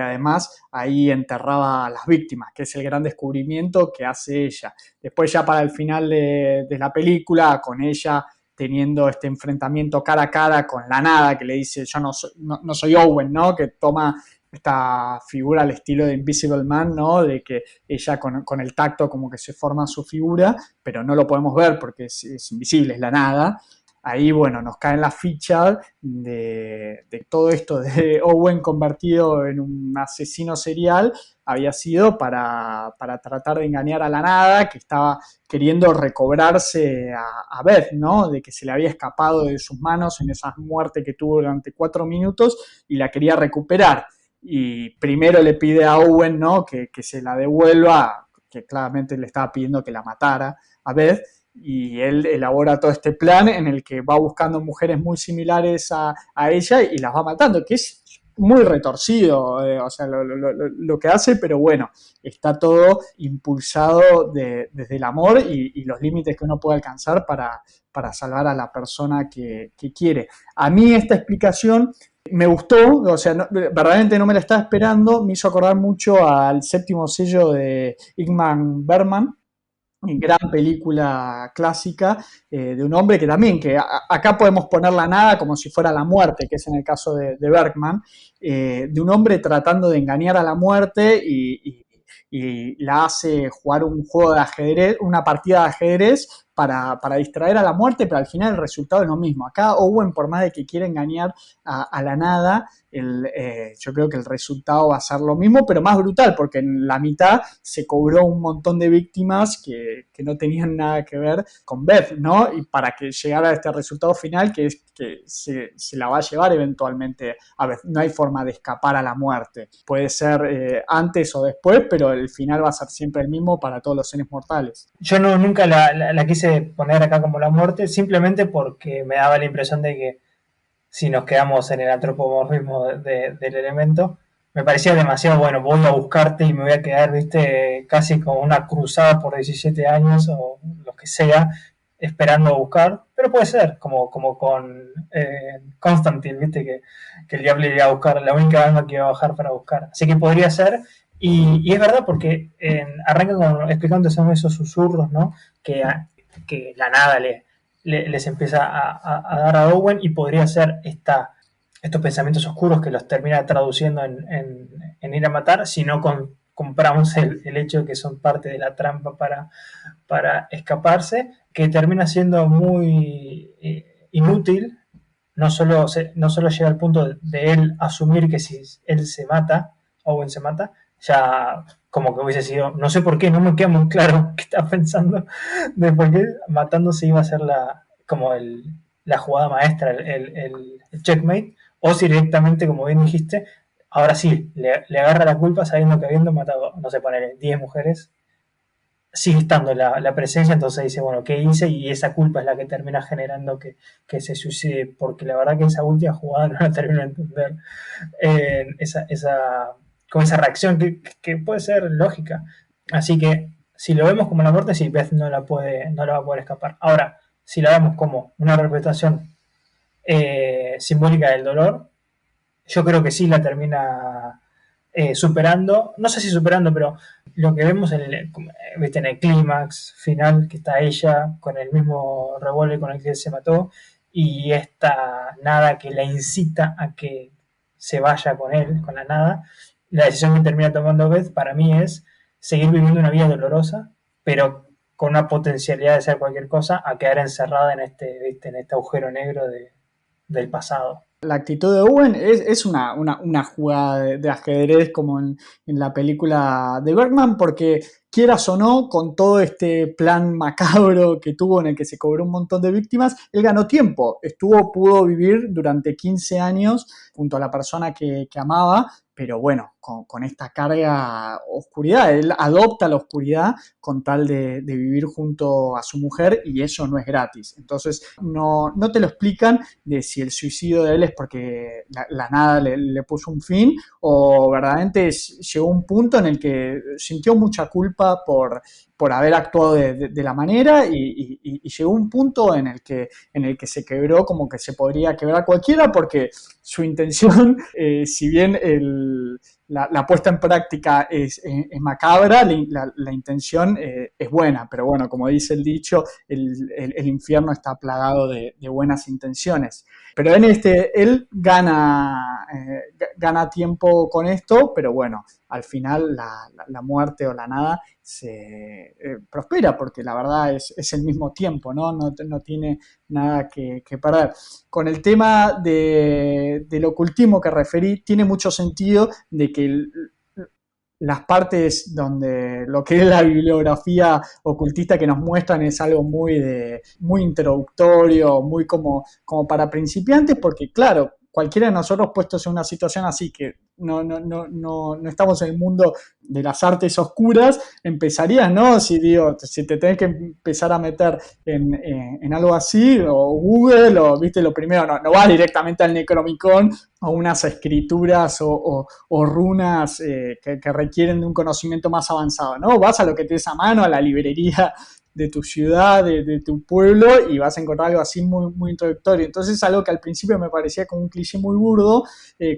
además ahí enterraba a las víctimas, que es el gran descubrimiento que hace ella. Después ya para el final de la película, con ella teniendo este enfrentamiento cara a cara con la nada, que le dice, yo no soy Owen, ¿no? Que toma esta figura al estilo de Invisible Man, ¿no? De que ella con el tacto como que se forma su figura, pero no lo podemos ver porque es invisible, es la nada. ahí, bueno, nos caen las fichas de todo esto de Owen convertido en un asesino serial, había sido para tratar de engañar a la nada, que estaba queriendo recobrarse a Beth, ¿no? De que se le había escapado de sus manos en esa muerte que tuvo durante 4 minutos y la quería recuperar. Y primero le pide a Owen, ¿no? Que se la devuelva, que claramente le estaba pidiendo que la matara a Beth, y él elabora todo este plan en el que va buscando mujeres muy similares a ella y las va matando, que es muy retorcido, o sea, lo que hace, pero bueno, está todo impulsado desde el amor y los límites que uno puede alcanzar para salvar a la persona que quiere. A mí esta explicación me gustó, o sea, verdaderamente no me la estaba esperando, me hizo acordar mucho al Séptimo sello de Ingmar Bergman, gran película clásica de un hombre que también, que acá podemos poner la nada como si fuera la muerte, que es en el caso de Bergman, de un hombre tratando de engañar a la muerte y la hace jugar un juego de ajedrez, una partida de ajedrez para distraer a la muerte, pero al final el resultado es lo mismo. Acá Owen, por más de que quiera engañar a la nada, yo creo que el resultado va a ser lo mismo, pero más brutal, porque en la mitad se cobró un montón de víctimas que no tenían nada que ver con Beth, ¿no? Y para que llegara a este resultado final, que es que se la va a llevar eventualmente a Beth. No hay forma de escapar a la muerte. Puede ser antes o después, pero el final va a ser siempre el mismo para todos los seres mortales. Yo no, nunca la quise poner acá como la muerte, simplemente porque me daba la impresión de que si nos quedamos en el antropomorfismo del elemento, me parecía demasiado, bueno, voy a buscarte y me voy a quedar, viste, casi como una cruzada por 17 años o lo que sea, esperando a buscar, pero puede ser, como con Constantine, viste, que el diablo iba a buscar, la única alma que iba a bajar para buscar. Así que podría ser, y es verdad porque arranca explicando esos susurros, ¿no? Que la nada les empieza a dar a Owen y podría ser estos pensamientos oscuros que los termina traduciendo en ir a matar, si no compramos el hecho de que son parte de la trampa para escaparse, que termina siendo muy inútil. No solo llega al punto de él asumir que si él se mata, Owen se mata, ya como que hubiese sido, no sé por qué, no me queda muy claro qué estaba pensando de por qué matándose iba a ser la jugada maestra, el checkmate, o si directamente, como bien dijiste, ahora sí, le agarra la culpa sabiendo que habiendo matado, no sé, poner 10 mujeres, sigue estando la presencia, entonces dice, bueno, ¿qué hice? Y esa culpa es la que termina generando que se suicide, porque la verdad que esa última jugada no la termino de entender. Con esa reacción que puede ser lógica. Así que si lo vemos como la muerte, sí, Beth no la va a poder escapar. Ahora, si la vemos como una representación simbólica del dolor, yo creo que sí la termina superando, no sé si superando, pero lo que vemos ¿viste? En el clímax final, que está ella con el mismo revólver con el que se mató, y esta nada que la incita a que se vaya con él, con la nada, la decisión que termina tomando Beth para mí es seguir viviendo una vida dolorosa, pero con una potencialidad de ser cualquier cosa, a quedar encerrada ¿viste? En este agujero negro del pasado. La actitud de Owen es una jugada de ajedrez como en la película de Bergman, porque quieras o no, con todo este plan macabro que tuvo en el que se cobró un montón de víctimas, él ganó tiempo, pudo vivir durante 15 años junto a la persona que amaba, pero bueno, con esta carga oscuridad, él adopta la oscuridad con tal de vivir junto a su mujer y eso no es gratis. Entonces no te lo explican de si el suicidio de él es porque la nada le puso un fin o verdaderamente llegó a un punto en el que sintió mucha culpa por haber actuado de la manera y llegó a un punto en el que se quebró como que se podría quebrar cualquiera porque su intención, si bien la puesta en práctica es macabra, la intención es buena, pero bueno, como dice el dicho, el infierno está plagado de buenas intenciones. Pero él gana gana tiempo con esto, pero bueno, al final la muerte o la nada se prospera, porque la verdad es el mismo tiempo, ¿no? No tiene nada que perder. Con el tema del ocultismo que referí, tiene mucho sentido de que las partes donde lo que es la bibliografía ocultista que nos muestran es algo muy introductorio, muy como para principiantes, porque claro, cualquiera de nosotros puestos en una situación así que no estamos en el mundo de las artes oscuras, empezarías, ¿no? Si te tenés que empezar a meter en algo así, o Google, o viste, lo primero, no vas directamente al Necronomicon o unas escrituras o runas que requieren de un conocimiento más avanzado, ¿no? Vas a lo que te des a mano, a la librería de tu ciudad, de tu pueblo, y vas a encontrar algo así muy, muy introductorio. Entonces, algo que al principio me parecía como un cliché muy burdo,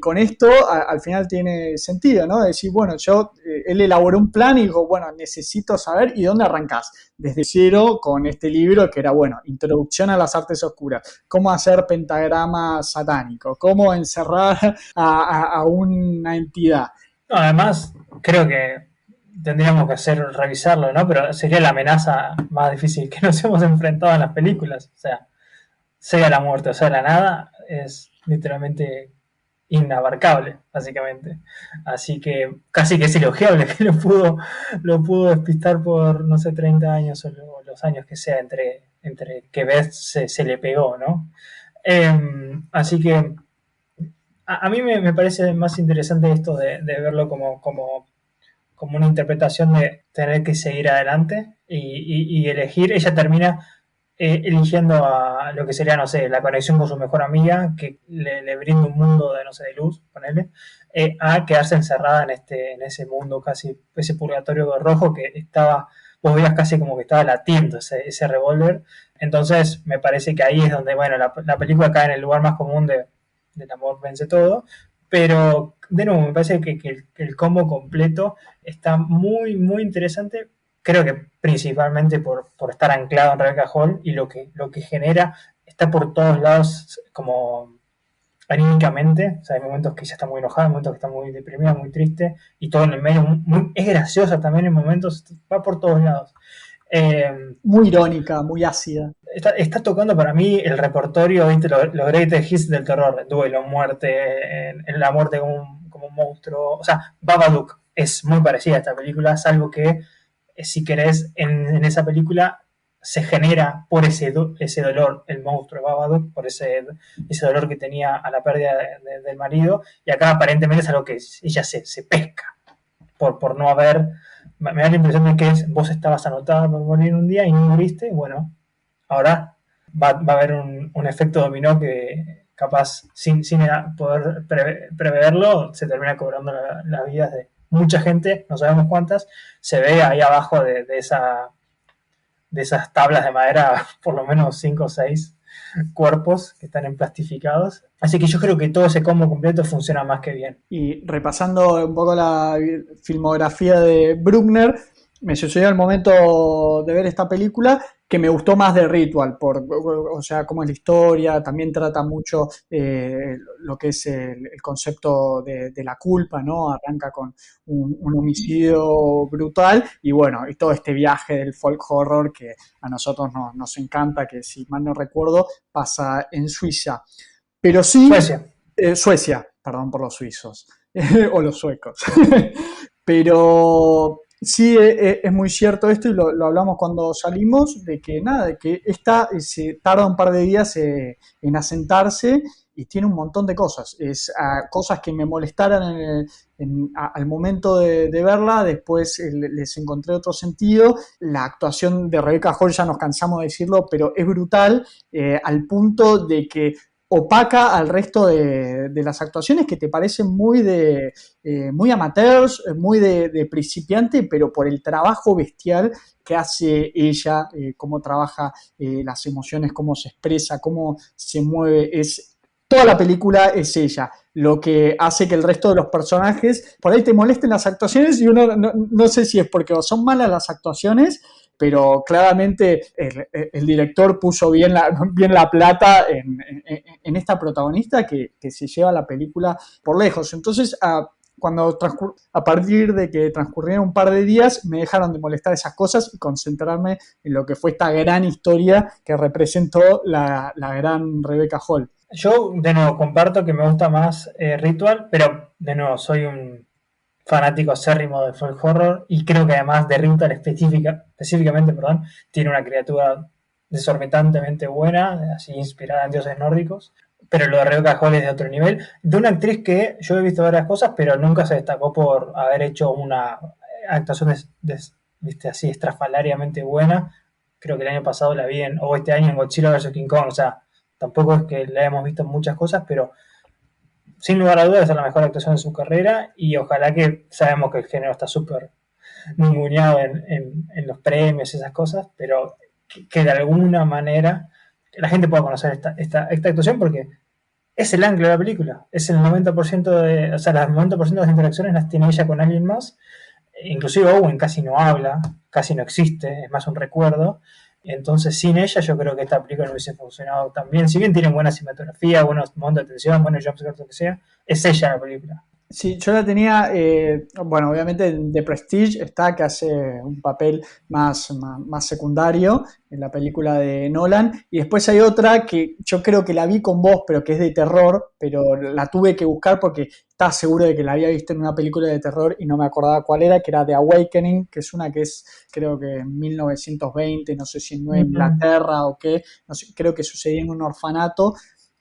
con esto al final tiene sentido, ¿no? Decir, bueno, él elaboró un plan y dijo, bueno, necesito saber, ¿y dónde arrancás? Desde cero con este libro que era, bueno, Introducción a las Artes Oscuras, cómo hacer pentagrama satánico, cómo encerrar a una entidad. No, además, creo que tendríamos que revisarlo, ¿no? Pero sería la amenaza más difícil que nos hemos enfrentado en las películas. O sea la muerte o sea la nada, es literalmente inabarcable, básicamente. Así que casi que es elogiable que lo pudo despistar por, no sé, 30 años o los años que sea entre que Beth se le pegó, ¿no? Así que a mí me parece más interesante esto de verlo como una interpretación de tener que seguir adelante y elegir. Ella termina eligiendo a lo que sería, no sé, la conexión con su mejor amiga, que le brinda un mundo de, no sé, de luz, ponele, a quedarse encerrada en ese mundo casi, ese purgatorio rojo que vos veías casi como que estaba latiendo ese revólver. Entonces me parece que ahí es donde, bueno, la película cae en el lugar más común del amor vence todo, pero de nuevo me parece que el combo completo está muy, muy interesante. Creo que principalmente por estar anclado en Rebecca Hall y lo que genera está por todos lados como anímicamente. O sea, hay momentos que ella está muy enojada, hay momentos que está muy deprimida, muy triste, y todo en el medio es graciosa también en momentos, va por todos lados. Muy irónica, muy ácida. Está tocando para mí el repertorio, ¿viste? Los greatest hits del terror: duelo, muerte, en la muerte como un monstruo. O sea, Babadook es muy parecida a esta película, salvo que, si querés, en esa película se genera por ese dolor el monstruo de Babadook, por ese dolor que tenía a la pérdida del marido, y acá aparentemente es algo que ella se pesca por no haber. Me da la impresión de que vos estabas anotada por morir un día y no moriste. Bueno, ahora va a haber un efecto dominó que capaz sin poder preverlo se termina cobrando las vidas de mucha gente, no sabemos cuántas. Se ve ahí abajo de esas tablas de madera por lo menos 5 o 6 cuerpos que están emplastificados. Así que yo creo que todo ese combo completo funciona más que bien. Y repasando un poco la filmografía de Bruckner, me sucedió el momento de ver esta película que me gustó más de Ritual, o sea, cómo es la historia, también trata mucho lo que es el concepto de la culpa, ¿no? Arranca con un homicidio brutal y bueno, y todo este viaje del folk horror que a nosotros nos encanta, que si mal no recuerdo, pasa en Suiza. Pero sí, Suecia, perdón por los suizos, o los suecos. Pero sí es muy cierto esto y lo hablamos cuando salimos, de que nada, de que esta se tarda un par de días en asentarse y tiene un montón de cosas. Cosas que me molestaran al momento de verla, después les encontré otro sentido. La actuación de Rebecca Hall, ya nos cansamos de decirlo, pero es brutal, al punto de que opaca al resto de las actuaciones que te parecen muy amateurs, muy de principiante, pero por el trabajo bestial que hace ella, cómo trabaja las emociones, cómo se expresa, cómo se mueve, toda la película es ella, lo que hace que el resto de los personajes, por ahí te molesten las actuaciones y uno no sé si es porque son malas las actuaciones pero claramente el director puso bien la plata en esta protagonista que se lleva la película por lejos. Entonces, a partir de que transcurrieron un par de días, me dejaron de molestar esas cosas y concentrarme en lo que fue esta gran historia que representó la gran Rebecca Hall. Yo, de nuevo, comparto que me gusta más Ritual, pero, de nuevo, soy un fanático acérrimo de folk horror y creo que además de Ritual específicamente, tiene una criatura desorbitantemente buena, así inspirada en dioses nórdicos. Pero lo de Rebecca Hall es de otro nivel. De una actriz que yo he visto varias cosas, pero nunca se destacó por haber hecho una actuación viste, así estrafalariamente buena. Creo que el año pasado la vi o este año en Godzilla vs. King Kong. O sea, tampoco es que la hemos visto en muchas cosas, pero sin lugar a dudas es la mejor actuación de su carrera y ojalá que sabemos que el género está súper ninguneado en los premios y esas cosas, pero que de alguna manera la gente pueda conocer esta actuación porque es el ángulo de la película, es el 90% de, o sea, las 90% de las interacciones las tiene ella con alguien más, inclusive Owen casi no habla, casi no existe, es más un recuerdo, entonces sin ella yo creo que esta película no hubiese funcionado tan bien, si bien tiene buena cinematografía, buenos momentos de tensión, buenos jumpscares, lo que sea, es ella la película. Sí, yo la tenía, bueno, obviamente en The Prestige está, que hace un papel más secundario en la película de Nolan, y después hay otra que yo creo que la vi con vos, pero que es de terror, pero la tuve que buscar porque estaba seguro de que la había visto en una película de terror y no me acordaba cuál era, que era The Awakening, que es una que es, creo que en 1920, no sé si en Nueva Inglaterra o qué, no sé, creo que sucedía en un orfanato.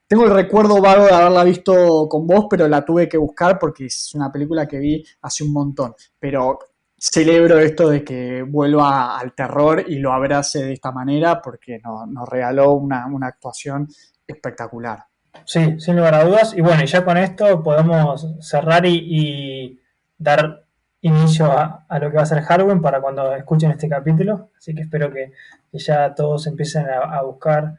Tengo el recuerdo vago de haberla visto con vos, pero la tuve que buscar porque es una película que vi hace un montón. Pero celebro esto de que vuelva al terror y lo abrace de esta manera porque nos regaló una actuación espectacular. Sí, sin lugar a dudas. Y bueno, y ya con esto podemos cerrar y dar inicio a lo que va a ser Halloween para cuando escuchen este capítulo. Así que espero que ya todos empiecen a buscar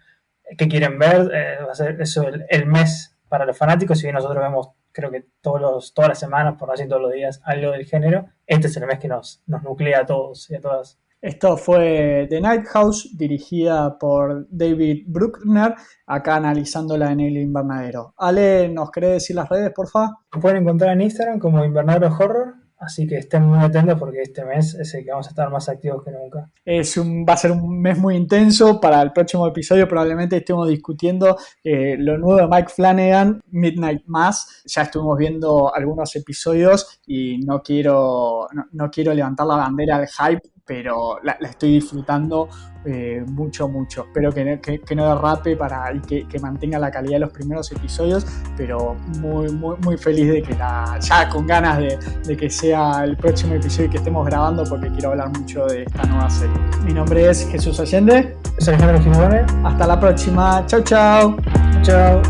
qué quieren ver. Va a ser eso el mes para los fanáticos. Si bien nosotros vemos, creo que todas las semanas, por no decir todos los días, algo del género, este es el mes que nos nuclea a todos y a todas. Esto fue The Night House, dirigida por David Bruckner, acá analizándola en el invernadero. Ale, ¿nos querés decir las redes, porfa? Nos pueden encontrar en Instagram como Invernadero Horror, así que estén muy atentos porque este mes es el que vamos a estar más activos que nunca. Va a ser un mes muy intenso. Para el próximo episodio probablemente estemos discutiendo lo nuevo de Mike Flanagan, Midnight Mass. Ya estuvimos viendo algunos episodios y no quiero levantar la bandera al hype, pero la estoy disfrutando mucho. Espero que no derrape y que mantenga la calidad de los primeros episodios, pero muy feliz de que ya con ganas de que sea el próximo episodio que estemos grabando porque quiero hablar mucho de esta nueva serie. Mi nombre es Jesús Allende. Soy Alejandro Gimovone. Hasta la próxima. Chau. Chao.